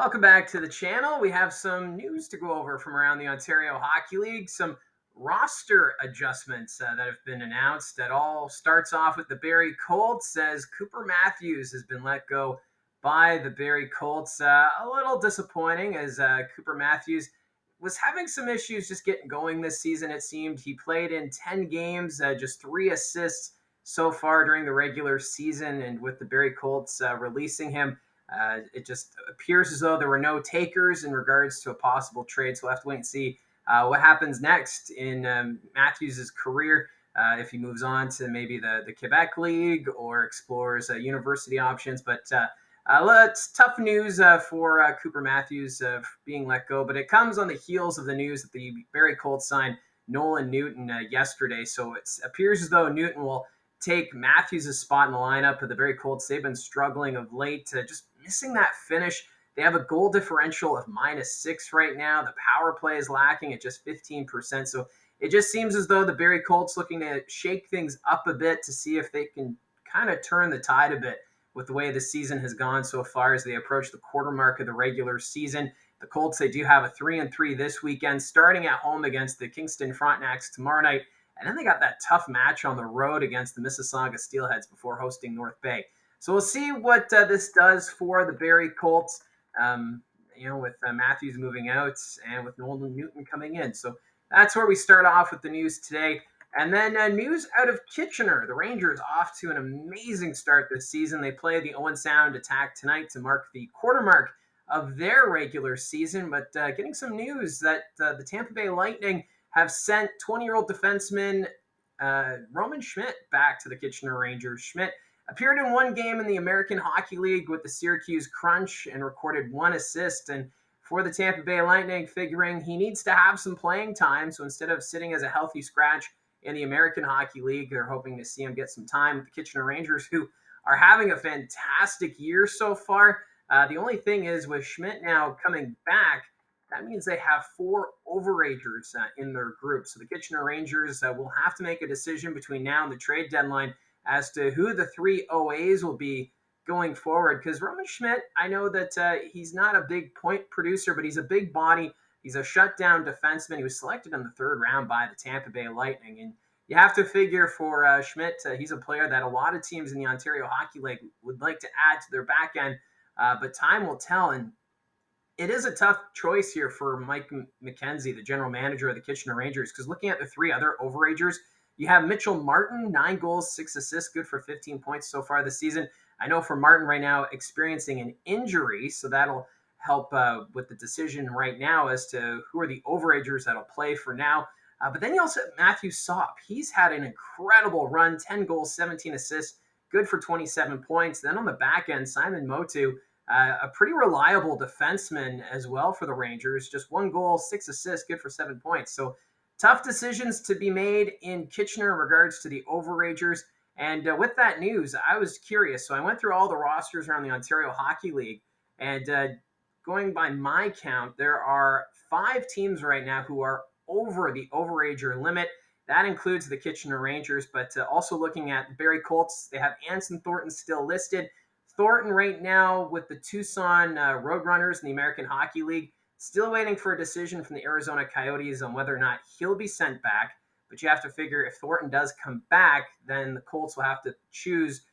Welcome back to the channel. We have some news to go over from around the Ontario Hockey League, some roster adjustments that have been announced. That all starts off with the Barrie Colts as Cooper Matthews has been let go by the Barrie Colts. A little disappointing as Cooper Matthews was having some issues just getting going this season, it seemed. He played in 10 games, just 3 assists so far during the regular season, and with the Barrie Colts releasing him, it just appears as though there were no takers in regards to a possible trade. So we'll have to wait and see what happens next in Matthews' career. If he moves on to maybe the Quebec League or explores university options. But it's tough news for Cooper Matthews being let go. But it comes on the heels of the news that the Barrie Colts signed Nolan Newton yesterday. So it appears as though Newton will take Matthews' spot in the lineup of the Barrie Colts. They've been struggling of late, just missing that finish. They have a goal differential of -6 right now. The power play is lacking at just 15%. So it just seems as though the Barrie Colts looking to shake things up a bit to see if they can kind of turn the tide a bit with the way the season has gone so far as they approach the quarter mark of the regular season. The Colts, they do have a 3-3 this weekend, starting at home against the Kingston Frontenacs tomorrow night. And then they got that tough match on the road against the Mississauga Steelheads before hosting North Bay. So we'll see what this does for the Barrie Colts, with Matthews moving out and with Nolan Newton coming in. So that's where we start off with the news today. And then news out of Kitchener. The Rangers off to an amazing start this season. They play the Owen Sound Attack tonight to mark the quarter mark of their regular season. But getting some news that the Tampa Bay Lightning have sent 20-year-old defenseman Roman Schmidt back to the Kitchener Rangers. Schmidt appeared in one game in the American Hockey League with the Syracuse Crunch and recorded 1 assist. And for the Tampa Bay Lightning, figuring he needs to have some playing time. So instead of sitting as a healthy scratch in the American Hockey League, they're hoping to see him get some time with the Kitchener Rangers, who are having a fantastic year so far. The only thing is with Schmidt now coming back, that means they have 4 Overagers in their group. So the Kitchener Rangers will have to make a decision between now and the trade deadline as to who the 3 OAs will be going forward. Because Roman Schmidt, I know that he's not a big point producer, but he's a big body. He's a shutdown defenseman. He was selected in the 3rd round by the Tampa Bay Lightning. And you have to figure for Schmidt, he's a player that a lot of teams in the Ontario Hockey League would like to add to their back end. But time will tell. And it is a tough choice here for Mike McKenzie, the general manager of the Kitchener Rangers, because looking at the 3 other Overagers, you have Mitchell Martin, 9 goals, 6 assists, good for 15 points so far this season. I know for Martin right now experiencing an injury, so that'll help with the decision right now as to who are the Overagers that'll play for now. But then you also have Matthew Sopp. He's had an incredible run, 10 goals, 17 assists, good for 27 points. Then on the back end, Simon Motu, a pretty reliable defenseman as well for the Rangers. Just 1 goal, 6 assists, good for 7 points. So tough decisions to be made in Kitchener in regards to the Overagers. And with that news, I was curious. So I went through all the rosters around the Ontario Hockey League. And going by my count, there are 5 teams right now who are over the Overager limit. That includes the Kitchener Rangers. But also looking at Barrie Colts, they have Anson Thornton still listed. Thornton right now with the Tucson Roadrunners in the American Hockey League, still waiting for a decision from the Arizona Coyotes on whether or not he'll be sent back. But you have to figure if Thornton does come back, then the Colts will have to choose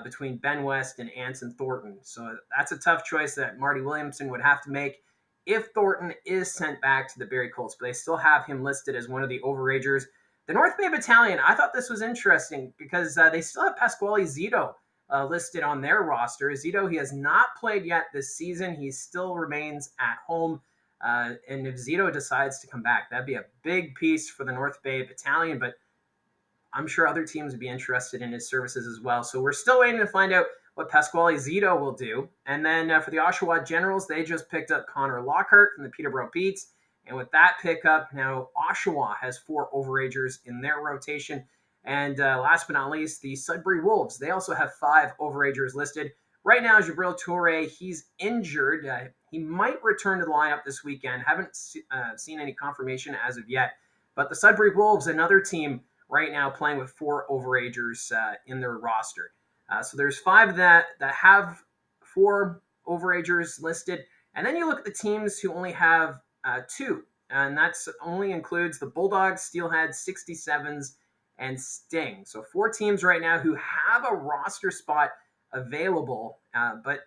between Ben West and Anson Thornton. So that's a tough choice that Marty Williamson would have to make if Thornton is sent back to the Barrie Colts. But they still have him listed as one of the Overagers. The North Bay Battalion, I thought this was interesting because they still have Pasquale Zito listed on their roster. Zito, he has not played yet this season. He still remains at home. And if Zito decides to come back, that'd be a big piece for the North Bay Battalion. But I'm sure other teams would be interested in his services as well. So we're still waiting to find out what Pasquale Zito will do. And then for the Oshawa Generals, they just picked up Connor Lockhart from the Peterborough Beats. And with that pickup, now Oshawa has 4 Overagers in their rotation. And last but not least, the Sudbury Wolves. They also have 5 Overagers listed. Right now, Jabril Toure, he's injured. He might return to the lineup this weekend. Haven't seen any confirmation as of yet. But the Sudbury Wolves, another team right now playing with 4 Overagers in their roster. So there's 5 that have 4 Overagers listed. And then you look at the teams who only have two, and that's only includes the Bulldogs, Steelhead, 67s, and Sting. So four teams right now who have a roster spot available, but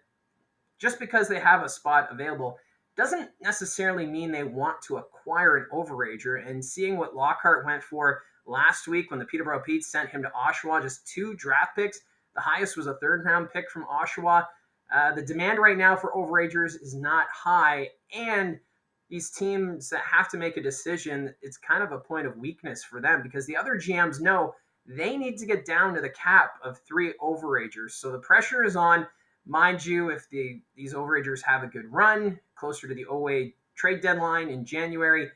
just because they have a spot available doesn't necessarily mean they want to acquire an overager. And seeing what Lockhart went for last week when the Peterborough Petes sent him to Oshawa, just two draft picks. The highest was a third-round pick from Oshawa. The demand right now for overagers is not high, and these teams that have to make a decision, it's kind of a point of weakness for them because the other GMs know they need to get down to the cap of three overagers. So the pressure is on. Mind you, if these overagers have a good run closer to the OA trade deadline in January,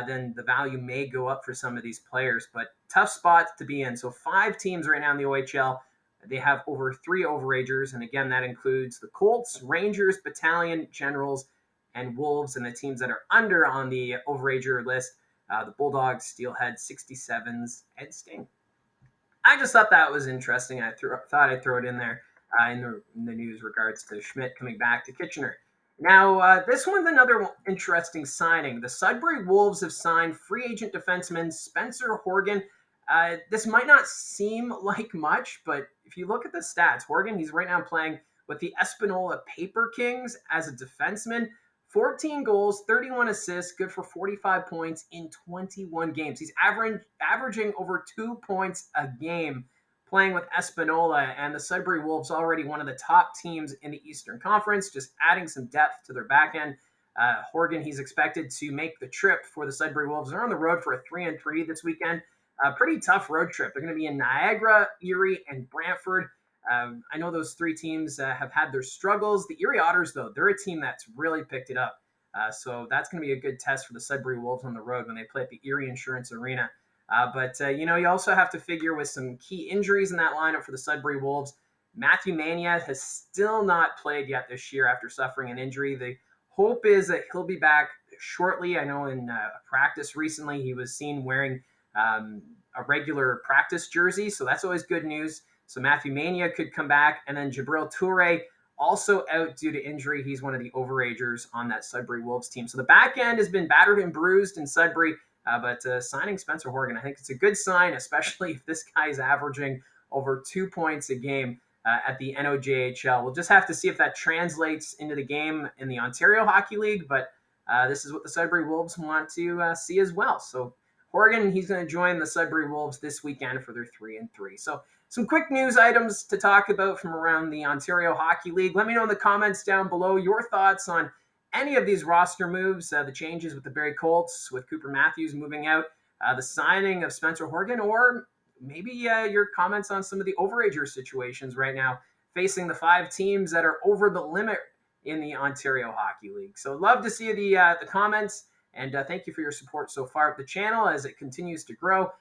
then the value may go up for some of these players. But tough spot to be in. So five teams right now in the OHL, they have over three overagers, and again, that includes the Colts, Rangers, Battalion, Generals, and Wolves. And the teams that are under on the overager list, the Bulldogs, Steelhead, 67s, and Sting. I just thought that was interesting. Thought I'd throw it in there in the news regards to Schmidt coming back to Kitchener. Now, this one's another interesting signing. The Sudbury Wolves have signed free agent defenseman Spencer Horgan. This might not seem like much, but if you look at the stats, Horgan, he's right now playing with the Espanola Paper Kings as a defenseman. 14 goals, 31 assists, good for 45 points in 21 games. He's averaging over 2 points a game playing with Espanola, and the Sudbury Wolves already one of the top teams in the Eastern Conference, just adding some depth to their back end. Horgan, he's expected to make the trip for the Sudbury Wolves. They're on the road for a 3-3 this weekend. A pretty tough road trip. They're going to be in Niagara, Erie, and Brantford. I know those three teams have had their struggles. The Erie Otters, though, they're a team that's really picked it up. So that's going to be a good test for the Sudbury Wolves on the road when they play at the Erie Insurance Arena. But you also have to figure with some key injuries in that lineup for the Sudbury Wolves. Matthew Mania has still not played yet this year after suffering an injury. The hope is that he'll be back shortly. I know in practice recently he was seen wearing a regular practice jersey, so that's always good news. So Matthew Mania could come back, and then Jabril Toure also out due to injury. He's one of the overagers on that Sudbury Wolves team. So the back end has been battered and bruised in Sudbury, but signing Spencer Horgan, I think it's a good sign, especially if this guy is averaging over 2 points a game at the NOJHL. We'll just have to see if that translates into the game in the Ontario Hockey League, but this is what the Sudbury Wolves want to see as well. So Horgan, he's going to join the Sudbury Wolves this weekend for their 3-3. So some quick news items to talk about from around the Ontario Hockey League. Let me know in the comments down below your thoughts on any of these roster moves, the changes with the Barrie Colts, with Cooper Matthews moving out, the signing of Spencer Horgan, or maybe your comments on some of the overager situations right now facing the five teams that are over the limit in the Ontario Hockey League. So love to see the comments, and thank you for your support so far of the channel as it continues to grow.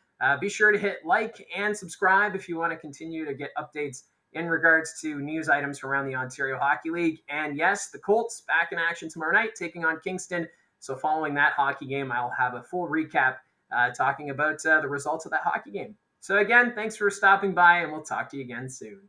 Be sure to hit like and subscribe if you want to continue to get updates in regards to news items from around the Ontario Hockey League. And yes, the Colts back in action tomorrow night, taking on Kingston. So following that hockey game, I'll have a full recap talking about the results of that hockey game. So again, thanks for stopping by, and we'll talk to you again soon.